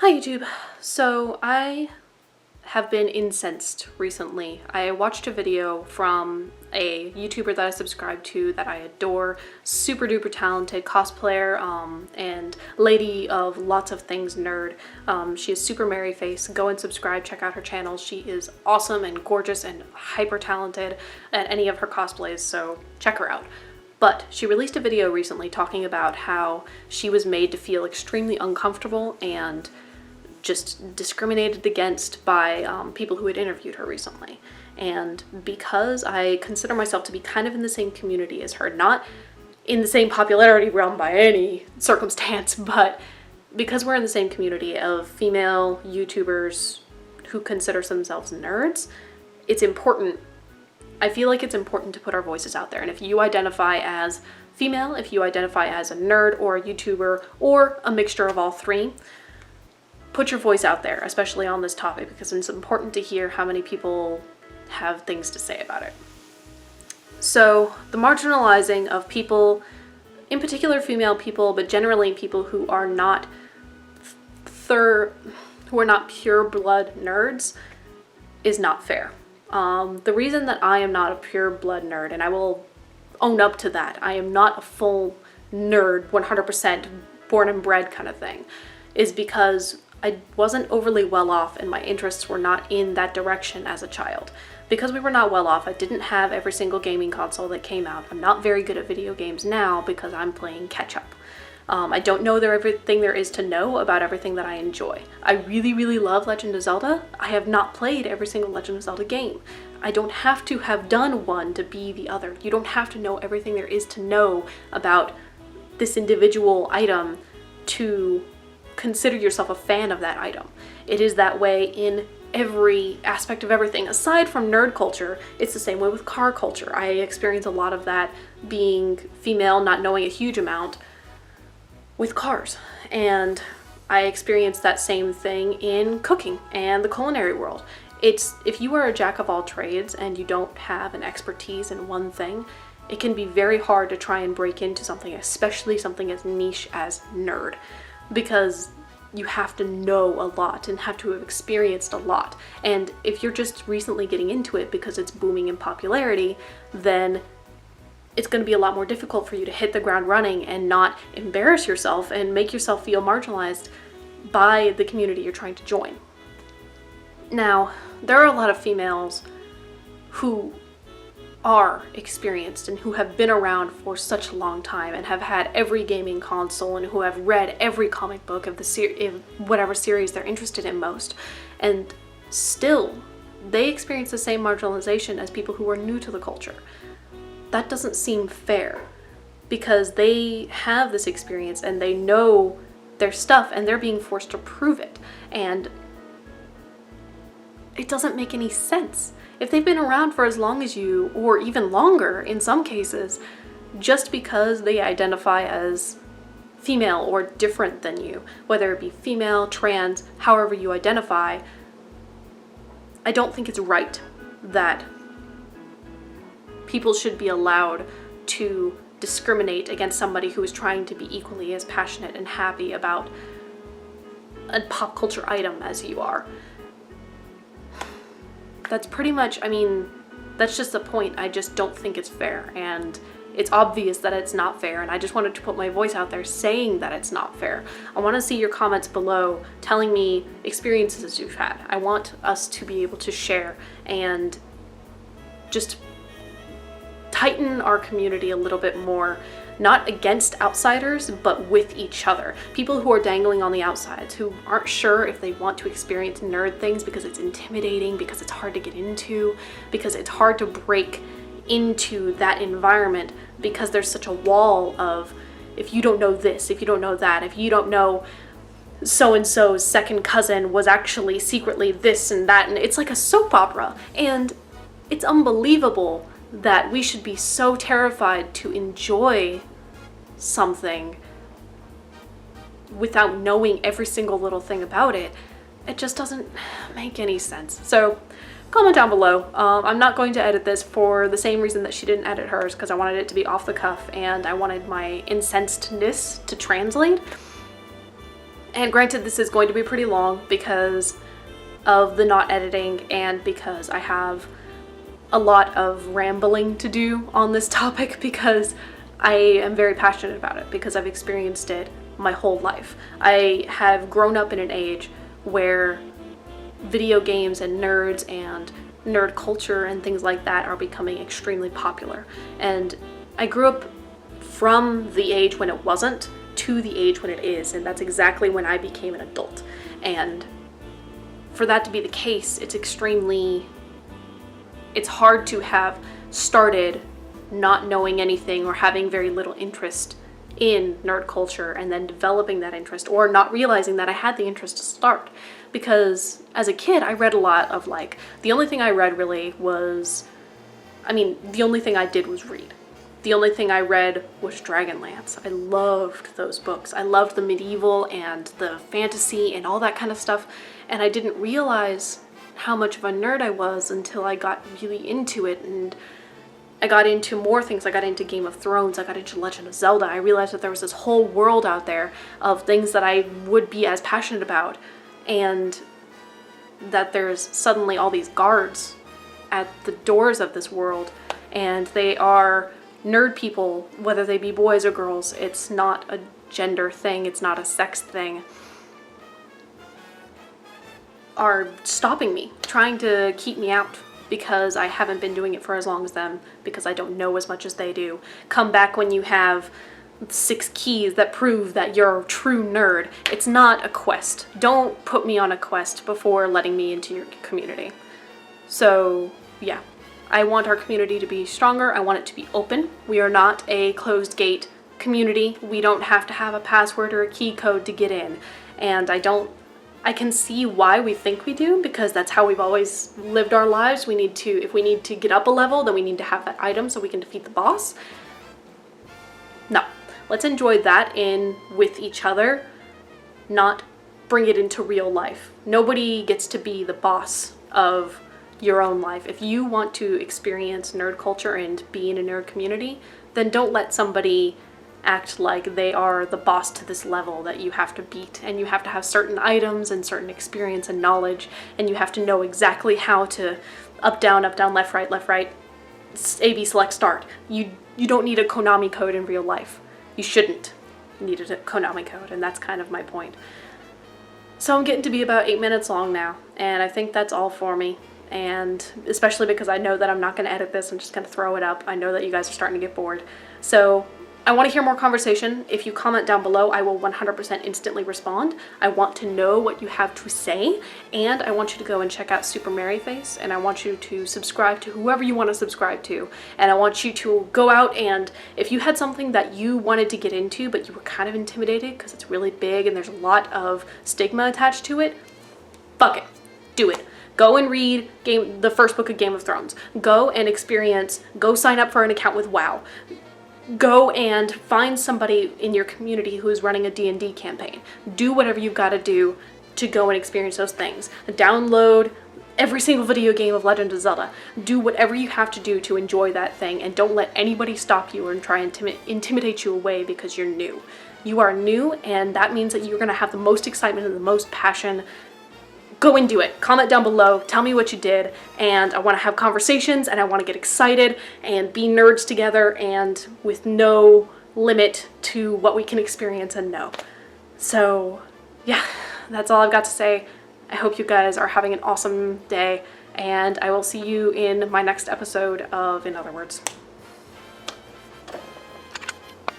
Hi YouTube. So I have been incensed recently. I watched a video from a YouTuber that I subscribe to that I adore, super duper talented cosplayer and lady of lots of things nerd. She is super merry face. Go and subscribe, check out her channel. She is awesome and gorgeous and hyper talented at any of her cosplays, so check her out. But she released a video recently talking about how she was made to feel extremely uncomfortable and just discriminated against by people who had interviewed her recently. And because I consider myself to be kind of in the same community as her, not in the same popularity realm by any circumstance, but because we're in the same community of female YouTubers who consider themselves nerds, it's important. I feel like it's important to put our voices out there. And if you identify as female, if you identify as a nerd or a YouTuber or a mixture of all three, put your voice out there, especially on this topic, because it's important to hear how many people have things to say about it. So the marginalizing of people, in particular female people, but generally people who are not pure blood nerds, is not fair. The reason that I am not a pure blood nerd, and I will own up to that, I am not a full nerd, 100% born and bred kind of thing, is because I wasn't overly well off and my interests were not in that direction as a child. Because we were not well off, I didn't have every single gaming console that came out. I'm not very good at video games now because I'm playing catch up. I don't know everything there is to know about everything that I enjoy. I really, really love Legend of Zelda. I have not played every single Legend of Zelda game. I don't have to have done one to be the other. You don't have to know everything there is to know about this individual item to consider yourself a fan of that item. It is that way in every aspect of everything. Aside from nerd culture, it's the same way with car culture. I experience a lot of that being female, not knowing a huge amount with cars. And I experienced that same thing in cooking and the culinary world. If you are a jack of all trades and you don't have an expertise in one thing, it can be very hard to try and break into something, especially something as niche as nerd, because you have to know a lot and have to have experienced a lot. And if you're just recently getting into it because it's booming in popularity, then it's going to be a lot more difficult for you to hit the ground running and not embarrass yourself and make yourself feel marginalized by the community you're trying to join. Now, there are a lot of females who are experienced and who have been around for such a long time and have had every gaming console and who have read every comic book of the whatever series they're interested in most, and still they experience the same marginalization as people who are new to the culture. That doesn't seem fair, because they have this experience and they know their stuff and they're being forced to prove it, and it doesn't make any sense. If they've been around for as long as you, or even longer in some cases, just because they identify as female or different than you, whether it be female, trans, however you identify, I don't think it's right that people should be allowed to discriminate against somebody who is trying to be equally as passionate and happy about a pop culture item as you are. That's pretty much, that's just the point. I just don't think it's fair, and it's obvious that it's not fair, and I just wanted to put my voice out there saying that it's not fair. I want to see your comments below telling me experiences you've had. I want us to be able to share and just tighten our community a little bit more, not against outsiders, but with each other. People who are dangling on the outsides, who aren't sure if they want to experience nerd things because it's intimidating, because it's hard to get into, because it's hard to break into that environment, because there's such a wall of, if you don't know this, if you don't know that, if you don't know so-and-so's second cousin was actually secretly this and that, and it's like a soap opera. And it's unbelievable that we should be so terrified to enjoy something without knowing every single little thing about it. It just doesn't make any sense. So comment down below. I'm not going to edit this for the same reason that she didn't edit hers, because I wanted it to be off the cuff and I wanted my incensedness to translate. And granted, this is going to be pretty long because of the not editing and because I have a lot of rambling to do on this topic because I am very passionate about it, because I've experienced it my whole life. I have grown up in an age where video games and nerds and nerd culture and things like that are becoming extremely popular. And I grew up from the age when it wasn't to the age when it is, and that's exactly when I became an adult. And for that to be the case, it's hard to have started not knowing anything or having very little interest in nerd culture and then developing that interest, or not realizing that I had the interest to start. Because as a kid, I read a lot of the only thing I read really was, the only thing I did was read. The only thing I read was Dragonlance. I loved those books. I loved the medieval and the fantasy and all that kind of stuff. And I didn't realize how much of a nerd I was until I got really into it, and I got into more things. I got into Game of Thrones, I got into Legend of Zelda. I realized that there was this whole world out there of things that I would be as passionate about, and that there's suddenly all these guards at the doors of this world, and they are nerd people, whether they be boys or girls. It's not a gender thing, it's not a sex thing, are stopping me, trying to keep me out because I haven't been doing it for as long as them, because I don't know as much as they do. Come back when you have 6 keys that prove that you're a true nerd. It's not a quest. Don't put me on a quest before letting me into your community. So yeah, I want our community to be stronger. I want it to be open. We are not a closed gate community. We don't have to have a password or a key code to get in. And I can see why we think we do, because that's how we've always lived our lives. If we need to get up a level, then we need to have that item so we can defeat the boss. No, let's enjoy that with each other, not bring it into real life. Nobody gets to be the boss of your own life. If you want to experience nerd culture and be in a nerd community, then don't let somebody act like they are the boss to this level that you have to beat, and you have to have certain items and certain experience and knowledge, and you have to know exactly how to up, down, left, right, A, B, select, start. You don't need a Konami code in real life. You shouldn't need a Konami code, and that's kind of my point. So I'm getting to be about 8 minutes long now, and I think that's all for me. And especially because I know that I'm not going to edit this, I'm just going to throw it up. I know that you guys are starting to get bored. So I want to hear more conversation. If you comment down below, I will 100% instantly respond. I want to know what you have to say, and I want you to go and check out Super Merryface, and I want you to subscribe to whoever you want to subscribe to, and I want you to go out, and if you had something that you wanted to get into but you were kind of intimidated because it's really big and there's a lot of stigma attached to it, fuck it, do it. Go and read the first book of Game of Thrones. Go and go sign up for an account with WoW. Go and find somebody in your community who is running a D&D campaign. Do whatever you've got to do to go and experience those things. Download every single video game of Legend of Zelda. Do whatever you have to do to enjoy that thing, and don't let anybody stop you and try and intimidate you away because you're new. You are new, and that means that you're going to have the most excitement and the most passion. Go and do it. Comment down below, tell me what you did, and I want to have conversations, and I want to get excited and be nerds together, and with no limit to what we can experience and know. So yeah, that's all I've got to say. I hope you guys are having an awesome day, and I will see you in my next episode of In Other Words.